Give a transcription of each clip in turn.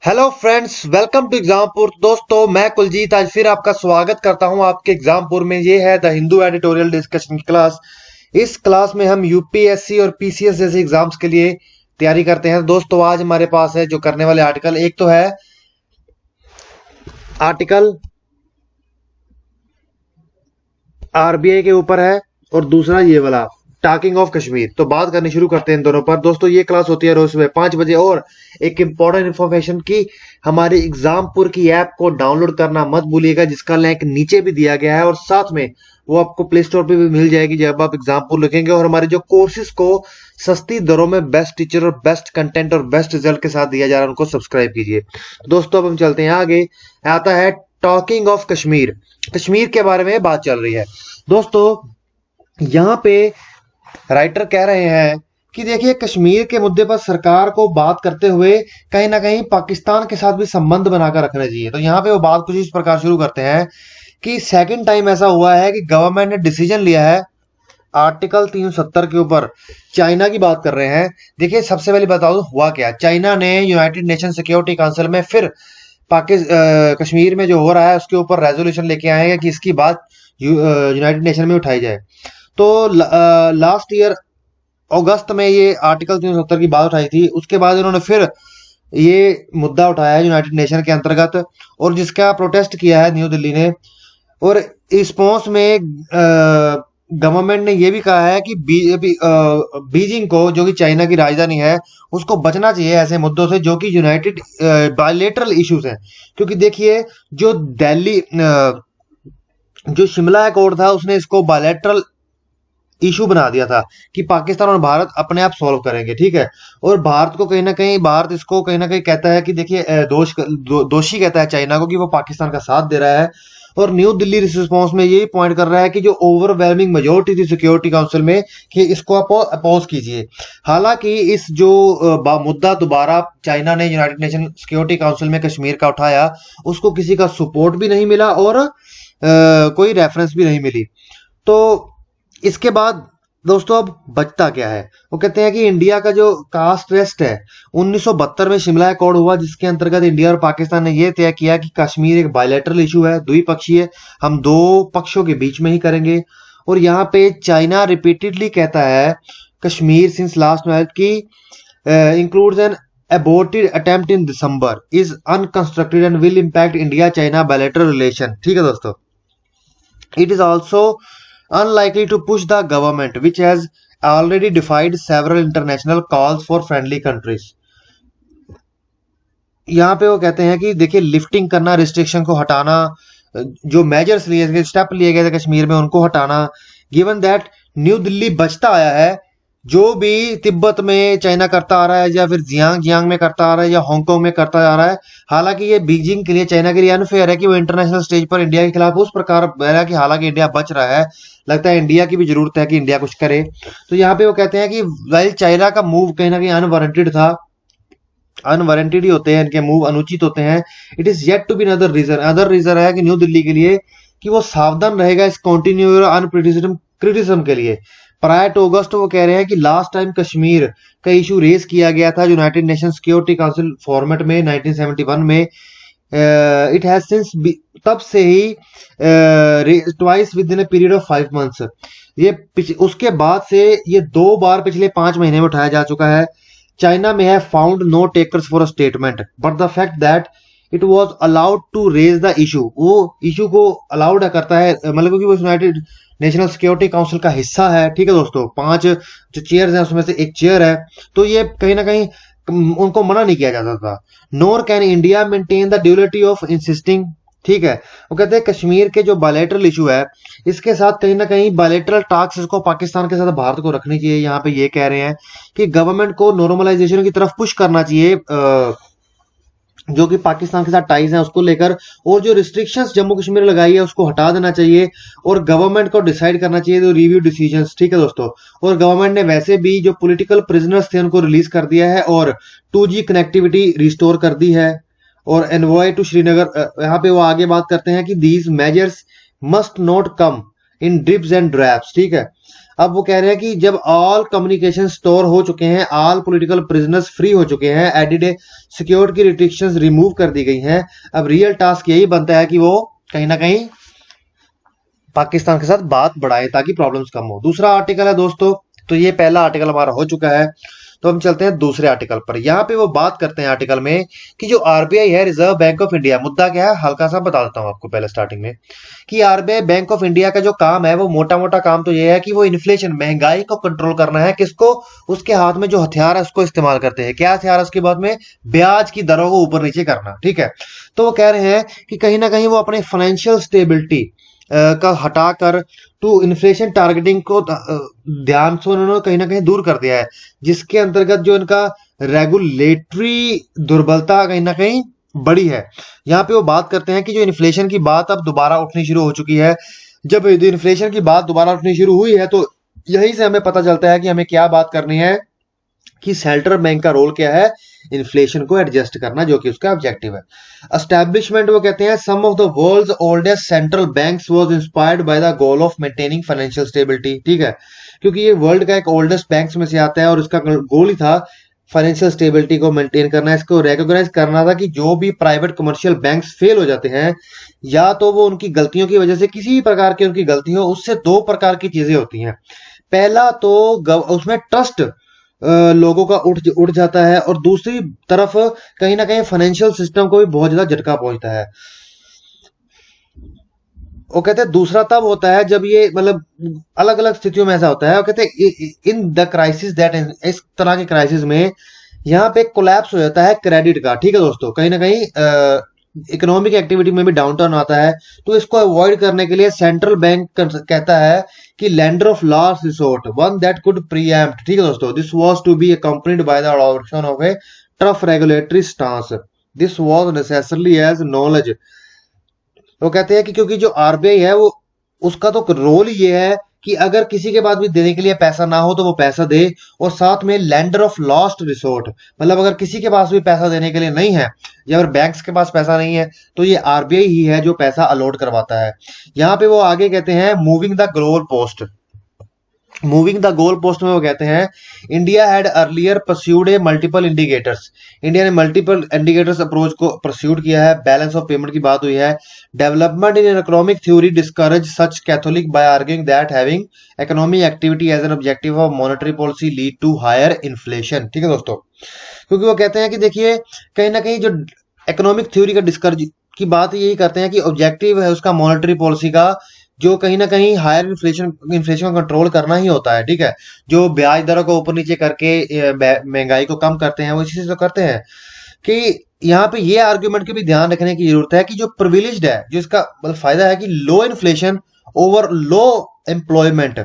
Hello friends, welcome to Exampur. दोस्तों, मैं कुलजीत आज फिर आपका स्वागत करता हूं आपके एग्जामपुर में। ये है द हिंदू एडिटोरियल डिस्कशन की क्लास। इस क्लास में हम यूपीएससी और पीसीएस जैसे एग्जाम्स के लिए तैयारी करते हैं। दोस्तों, आज हमारे पास है जो करने वाले आर्टिकल, एक तो है आर्टिकल आरबीआई के ऊपर है और दूसरा ये वाला टॉकिंग ऑफ कश्मीर। तो बात करनी शुरू करते हैं इन दोनों पर। दोस्तों, ये क्लास होती है रोज सुबह 5 बजे। और एक इंपॉर्टेंट इन्फॉर्मेशन की हमारे एग्जामपुर की ऐप को डाउनलोड करना मत भूलिएगा, जिसका लिंक नीचे भी दिया गया है और साथ में वो आपको प्ले स्टोर पे भी मिल जाएगी जब आप एग्जामपुर लिखेंगे। और हमारे जो कोर्सेज को सस्ती दरों में बेस्ट टीचर और बेस्ट कंटेंट और बेस्ट रिजल्ट के साथ दिया जा रहा है, उनको सब्सक्राइब कीजिए। दोस्तों, अब हम चलते हैं आगे। आता है टॉकिंग ऑफ कश्मीर। कश्मीर के बारे में बात चल रही है। दोस्तों, यहाँ पे राइटर कह रहे हैं कि देखिए, कश्मीर के मुद्दे पर सरकार को बात करते हुए कहीं ना कहीं पाकिस्तान के साथ भी संबंध बनाकर रखना चाहिए। तो यहाँ पे वो बात कुछ इस प्रकार शुरू करते हैं कि सेकंड टाइम ऐसा हुआ है कि गवर्नमेंट ने डिसीजन लिया है आर्टिकल 370 के ऊपर। चाइना की बात कर रहे हैं। देखिए, सबसे पहले बताओ हुआ क्या। चाइना ने यूनाइटेड नेशन सिक्योरिटी काउंसिल में फिर कश्मीर में जो हो रहा है उसके ऊपर रेजोल्यूशन लेके आए हैं कि इसकी बात यूनाइटेड नेशन में उठाई जाए। तो लास्ट ईयर अगस्त में ये आर्टिकल 370 की बात उठाई थी। उसके बाद इन्होंने फिर ये मुद्दा उठाया है यूनाइटेड नेशन के अंतर्गत, और जिसका प्रोटेस्ट किया है न्यू दिल्ली ने। और रिस्पॉन्स में गवर्नमेंट ने ये भी कहा है कि बीजिंग को, जो कि चाइना की राजधानी है, उसको बचना चाहिए ऐसे मुद्दों से जो कि यूनाइटेड बायलेटरल इश्यूज हैं। क्योंकि देखिए, जो दिल्ली जो शिमला अकॉर्ड था उसने इसको बायलेटरल इशू बना दिया था कि पाकिस्तान और भारत अपने आप सॉल्व करेंगे, ठीक है। और भारत को कहीं ना कहीं, भारत इसको कहीं ना कहीं कहता है कि देखिए, दोषी कहता है चाइना को कि वो पाकिस्तान का साथ दे रहा है। और न्यू दिल्ली रिस्पॉन्स में यही पॉइंट कर रहा है कि जो ओवरवेलमिंग मेजोरिटी थी सिक्योरिटी काउंसिल में, कि इसको आप अपोज कीजिए। हालांकि इस जो मुद्दा दोबारा चाइना ने यूनाइटेड नेशन सिक्योरिटी काउंसिल में कश्मीर का उठाया, उसको किसी का सपोर्ट भी नहीं मिला और कोई रेफरेंस भी नहीं मिली। तो इसके बाद दोस्तों, अब बचता क्या है। वो कहते हैं कि इंडिया का जो कास्ट रेस्ट है 1972 में शिमला अकॉर्ड हुआ, जिसके अंतर्गत इंडिया और पाकिस्तान ने यह तय किया कि कश्मीर एक बायलैटरल इशू है, द्विपक्षीय, हम दो पक्षों के बीच में ही करेंगे। और यहाँ पे चाइना रिपीटेडली कहता है कश्मीर सिंस लास्ट मैच की includes an aborted attempt in December is unconstructed and will impact India China bilateral relation। ठीक है दोस्तों, it is also unlikely to push the government which has already defied several international calls for friendly countries। यहाँ पे वो कहते हैं कि देखिए, लिफ्टिंग करना, रिस्ट्रिक्शन को हटाना, जो मेजर्स लिए गए, स्टेप लिए गए थे कश्मीर में, उनको हटाना। गिवन दैट न्यू दिल्ली बचता आया है, जो भी तिब्बत में चाइना करता आ रहा है या फिर जियांग में करता आ रहा है या हांगकांग में करता आ रहा है। हालांकि ये बीजिंग के लिए, चाइना के लिए अनफेयर है कि वो इंटरनेशनल स्टेज पर इंडिया के खिलाफ उस प्रकार बहरा कि हालांकि इंडिया बच रहा है, लगता है इंडिया की भी जरूरत है कि इंडिया कुछ करे। तो यहाँ पे वो कहते हैं कि वाइल चाइना का मूव कहीं ना कहीं अनवारंटेड था, अनवारंटेड ही होते हैं इनके मूव, अनुचित होते हैं। It is yet to be another reason. Other reason है कि न्यू दिल्ली के लिए कि वो सावधान रहेगा इस कॉन्टिन्यू क्रिटिसिज्म के लिए। प्रायर टू अगस्त वो कह रहे हैं कि लास्ट टाइम कश्मीर का इशू रेज किया गया था United Nation Security Council format में 1971 में। इट हैज सिंस, तब से ही twice within a period of 5 months. ये उसके बाद से ये 2 बार पिछले 5 महीने में उठाया जा चुका है। चाइना में have found no takers for a statement but the fact that it was allowed to raise the issue, वो इशू को अलाउड करता है, मतलब क्योंकि वो यूनाइटेड नेशनल सिक्योरिटी काउंसिल का हिस्सा है। ठीक है दोस्तों, 5 जो चेयर्स हैं उसमें से एक चेयर है, तो ये कहीं ना कहीं उनको मना नहीं किया जाता था। Nor can India maintain the duality of insisting. ठीक है, वो कहते हैं कश्मीर के जो बायलैटरल इशू है, इसके साथ कहीं ना कहीं बायलैटरल टॉक्स इसको पाकिस्तान के साथ भारत को रखनी चाहिए। यहाँ पे ये कह रहे हैं कि गवर्नमेंट को नॉर्मलाइजेशन की तरफ पुश करना चाहिए, जो कि पाकिस्तान के साथ टाइज हैं उसको लेकर, और जो रिस्ट्रिक्शंस जम्मू कश्मीर लगाई है उसको हटा देना चाहिए और गवर्नमेंट को डिसाइड करना चाहिए तो रिव्यू डिसीजंस। ठीक है दोस्तों, और गवर्नमेंट ने वैसे भी जो पॉलिटिकल प्रिजनर्स थे उनको रिलीज कर दिया है और 2G कनेक्टिविटी रिस्टोर कर दी है। और एनवॉय टू श्रीनगर, यहाँ पे वो आगे बात करते हैं कि these measures must not come in drips and drabs. ठीक है, अब वो कह रहे हैं कि जब ऑल कम्युनिकेशन स्टोर हो चुके हैं, ऑल पॉलिटिकल प्रिजनर्स फ्री हो चुके हैं, एडिड सिक्योरिटी रिस्ट्रिक्शंस रिमूव कर दी गई हैं, अब रियल टास्क यही बनता है कि वो कहीं ना कहीं पाकिस्तान के साथ बात बढ़ाए ताकि प्रॉब्लम्स कम हो। दूसरा आर्टिकल है दोस्तों, तो ये पहला आर्टिकल हमारा हो चुका है, तो हम चलते हैं दूसरे आर्टिकल पर। यहाँ पे वो बात करते हैं आर्टिकल में कि जो आरबीआई है, रिजर्व बैंक ऑफ इंडिया, मुद्दा क्या है हल्का सा बता देता हूँ आपको पहले स्टार्टिंग में, कि आरबीआई बैंक ऑफ इंडिया का जो काम है वो मोटा मोटा काम तो ये है कि वो इन्फ्लेशन, महंगाई को कंट्रोल करना है। किसको? उसके हाथ में जो हथियार है उसको इस्तेमाल करते हैं। क्या हथियार है उसके बाद में? ब्याज की दरों को ऊपर नीचे करना, ठीक है। तो वो कह रहे हैं कि कहीं ना कहीं वो अपने फाइनेंशियल स्टेबिलिटी का हटाकर टू इन्फ्लेशन टारगेटिंग को ध्यान से उन्होंने कहीं ना कहीं दूर कर दिया है, जिसके अंतर्गत जो इनका रेगुलेटरी दुर्बलता कहीं ना कहीं बड़ी है। यहाँ पे वो बात करते हैं कि जो इन्फ्लेशन की बात अब दोबारा उठनी शुरू हो चुकी है। जब इन्फ्लेशन की बात दोबारा उठनी शुरू हुई है तो यहीं से हमें पता चलता है कि हमें क्या बात करनी है, कि सेंट्रल बैंक का रोल क्या है, इन्फ्लेशन को एडजस्ट करना, जो कि उसका ऑब्जेक्टिव है। एस्टैब्लिशमेंट वो कहते हैं some of the world's oldest central banks was inspired by the goal of maintaining financial stability, ठीक है, क्योंकि ये वर्ल्ड का एक ओल्डेस्ट बैंक्स में से आता है और इसका गोल ही था फाइनेंशियल स्टेबिलिटी को मेंटेन करना, इसको रिकॉग्नाइज करना था कि जो भी प्राइवेट कमर्शियल बैंक्स फेल हो जाते हैं, या तो वो उनकी गलतियों की वजह से, किसी भी प्रकार की उनकी गलती हो, उससे दो प्रकार की चीजें होती हैं। पहला तो उसमें ट्रस्ट लोगों का उठ जाता है, और दूसरी तरफ कहीं ना कहीं फाइनेंशियल सिस्टम को भी बहुत ज्यादा झटका पहुंचता है। वो कहते हैं दूसरा तब होता है जब ये मतलब अलग अलग स्थितियों में ऐसा होता है। वो कहते हैं इन द क्राइसिस दैट, इस तरह के क्राइसिस में यहाँ पे कोलैप्स हो जाता है क्रेडिट का, ठीक है दोस्तों, कहीं ना कहीं इकोनॉमिक एक्टिविटी में भी डाउनटर्न आता है। तो इसको अवॉइड करने के लिए सेंट्रल बैंक कहता है कि lender of last resort, one that could preempt, ठीक है दोस्तों, this was to be accompanied by the adoption of a tough regulatory stance, this was necessarily as knowledge. वो कहते हैं कि क्योंकि जो आरबीआई है वो, उसका तो रोल ही ये है कि अगर किसी के पास भी देने के लिए पैसा ना हो तो वो पैसा दे, और साथ में लेंडर ऑफ लास्ट रिसोर्ट, मतलब अगर किसी के पास भी पैसा देने के लिए नहीं है, या अगर बैंक्स के पास पैसा नहीं है, तो ये आरबीआई ही है जो पैसा अलॉट करवाता है। यहाँ पे वो आगे कहते हैं moving the goal post, moving the goal post में वो कहते हैं India had earlier pursued a multiple indicators, India ने मल्टीपल इंडिकेटर्स अप्रोच को परस्यूड किया है। बैलेंस ऑफ पेमेंट की बात हुई है। Development in economic theory discourage such catholic by arguing that having economic activity as an objective of monetary policy lead to higher inflation, ठीक है दोस्तों, क्योंकि वो कहते हैं कि देखिए कहीं ना कहीं जो इकोनॉमिक थ्योरी का डिस्करेज की बात यही करते हैं कि ऑब्जेक्टिव है उसका मॉनेटरी पॉलिसी का, जो कहीं ना कहीं हायर इन्फ्लेशन को कंट्रोल करना ही होता है, ठीक है। जो ब्याज दरों को ऊपर नीचे करके महंगाई को कम करते हैं, वो इसी से तो करते हैं। कि यहाँ पे ये आर्ग्यूमेंट की भी ध्यान रखने की जरूरत है कि जो प्रिविलेज्ड है, जो इसका मतलब फायदा है कि लो इन्फ्लेशन ओवर लो एम्प्लॉयमेंट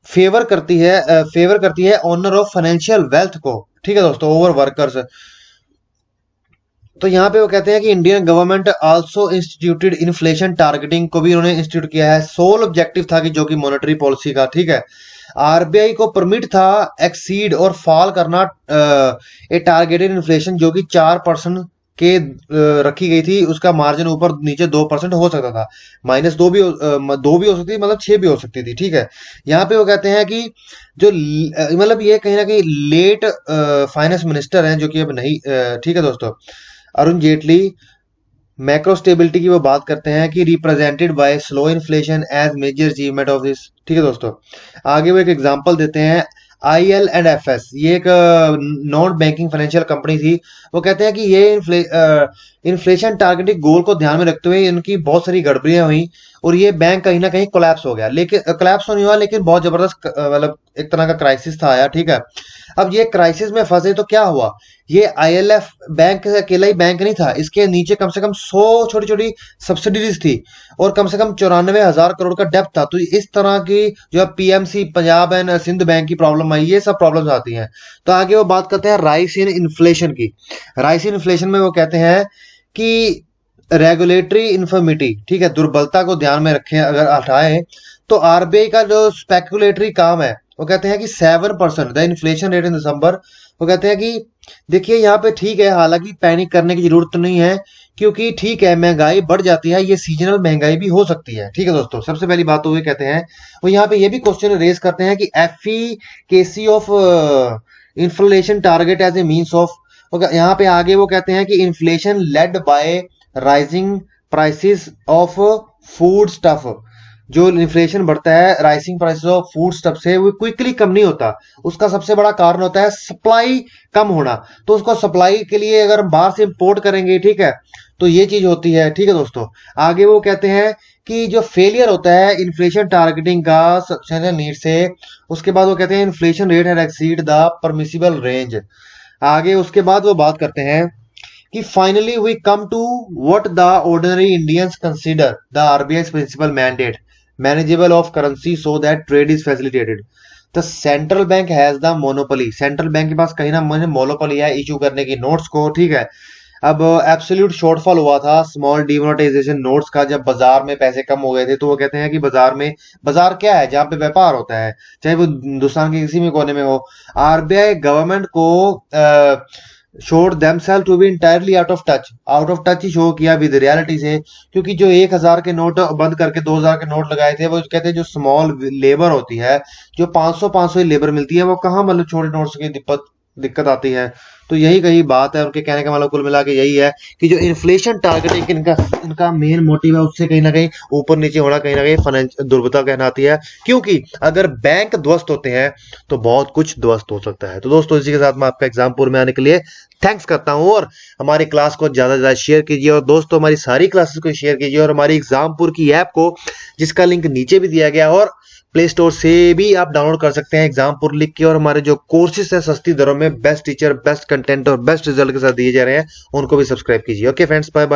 फेवर करती है ऑनर ऑफ फाइनेंशियल वेल्थ को, ठीक है दोस्तों, ओवर वर्कर्स। तो यहाँ पे वो कहते हैं कि Indian government also instituted inflation targeting को भी उन्होंने इंस्टीट्यूट किया है। सोल ऑब्जेक्टिव था कि जो कि मॉनेटरी पॉलिसी का, ठीक है। आरबीआई को परमिट था एक्सीड और फॉल करना ए टारगेटेड इन्फ्लेशन, जो कि 4% के रखी गई थी, उसका मार्जिन ऊपर नीचे 2% हो सकता था, -2 भी दो भी हो सकती थी, मतलब 6 भी हो सकती थी, ठीक है। यहाँ पे वो कहते हैं कि जो मतलब ये कहीं ना कहीं लेट फाइनेंस मिनिस्टर हैं, जो कि अब नहीं, ठीक है दोस्तों, अरुण जेटली, मैक्रो स्टेबिलिटी की वो बात करते हैं कि represented by slow inflation as major achievement of this, ठीक है दोस्तों। आगे वो एक एग्जांपल देते हैं IL&FS, ये एक नॉन बैंकिंग फाइनेंशियल कंपनी थी। वो कहते हैं कि ये इन्फ्लेशन टारगेटिंग गोल को ध्यान में रखते हुए इनकी बहुत सारी गड़बड़ियां हुई और ये बैंक कहीं ना कहीं कोलैप्स हो गया, लेकिन कोलैप्स तो नहीं हुआ, लेकिन बहुत जबरदस्त मतलब एक तरह का क्राइसिस था आया, ठीक है। अब ये क्राइसिस में फंसे तो क्या हुआ, ये IL&F बैंक अकेला ही बैंक नहीं था, इसके नीचे कम से कम 100 छोटी छोटी सब्सिडीज थी और कम से कम 94,000 करोड़ का डेप्थ था। तो इस तरह की जो PMC, Punjab and Sind Bank की प्रॉब्लम आई, ये सब प्रॉब्लम्स आती हैं। तो आगे वो बात करते हैं राइस इन इन्फ्लेशन की। राइस इन इन्फ्लेशन में वो कहते हैं कि रेगुलेटरी इन्फर्मिटी, ठीक है, दुर्बलता को ध्यान में रखें, अगर हटाएं तो आरबीआई का जो स्पेकुलेटरी काम है, वो कहते हैं कि 7% द इन्फ्लेशन रेट इन दिसंबर, वो कहते हैं कि देखिए यहाँ पे ठीक है, हालांकि पैनिक करने की जरूरत तो नहीं है, क्योंकि ठीक है महंगाई बढ़ जाती है, ये सीजनल महंगाई भी हो सकती है। ठीक है दोस्तों, सबसे पहली बात तो ये कहते हैं, वो यहाँ पे ये भी क्वेश्चन रेज करते हैं कि efficacy of inflation target as a means of, यहाँ पे आगे वो कहते हैं कि inflation led by rising prices of food stuff. जो इन्फ्लेशन बढ़ता है rising prices of food stuff से, वो क्विकली कम नहीं होता। उसका सबसे बड़ा कारण होता है सप्लाई कम होना। तो उसको सप्लाई के लिए अगर हम बाहर से इंपोर्ट करेंगे, ठीक है, तो ये चीज होती है। ठीक है दोस्तों, आगे वो कहते हैं कि जो फेलियर होता है इन्फ्लेशन टारगेटिंग का सक्सेसफुल नीड से, उसके बाद वो कहते हैं inflation rate has exceed the permissible range. आगे उसके बाद वो बात करते हैं कि finally we come to what the ordinary Indians consider the RBI principal mandate manageable of currency so that trade is facilitated. The central bank has the monopoly, central bank के पास कहीं ना मोनोपोली है इशू करने की notes को। ठीक है, अब एब्सोल्यूट शॉर्टफॉल हुआ था स्मॉल डिमोनेटाइजेशन नोट्स का, जब बाजार में पैसे कम हो गए थे। तो वो कहते हैं कि बाजार में, बाजार क्या है, जहां पे व्यापार होता है, चाहे वो हिंदुस्तान के किसी भी कोने में हो। आरबीआई गवर्नमेंट को showed themselves to be entirely out of touch ही शो किया विद रियलिटी से। क्योंकि जो 1000 के नोट बंद करके 2000 के नोट लगाए थे, वो कहते हैं जो स्मॉल लेबर होती है, जो 500 लेबर मिलती है, वो कहाँ मतलब छोटे नोट्स की दिक्कत आती है। तो यही कही बात है, उनके कहने का मतलब कुल मिला के यही है कि जो इन्फ्लेशन टारगेटिंग इनका मेन मोटिव है, उससे कहीं ना कहीं ऊपर नीचे होना कहीं ना कहीं फाइनेंशियल दुर्बलता कहलाती है। क्योंकि अगर बैंक ध्वस्त होते हैं तो बहुत कुछ ध्वस्त हो सकता है। तो दोस्तों, इसी के साथ मैं आपका एग्जामपुर में आने के लिए थैंक्स करता हूं, और हमारी क्लास को ज्यादा से ज्यादा शेयर कीजिए, और दोस्तों हमारी सारी क्लासेस को शेयर कीजिए, और हमारी एग्जामपुर की ऐप को, जिसका लिंक नीचे भी दिया गया, और प्ले स्टोर से भी आप डाउनलोड कर सकते हैं एग्जामपुर लिख के। और हमारे जो कोर्सेज है सस्ती दरों में बेस्ट टीचर, बेस्ट कंटेंट और बेस्ट रिजल्ट के साथ दिए जा रहे हैं, उनको भी सब्सक्राइब कीजिए। Okay friends, bye bye.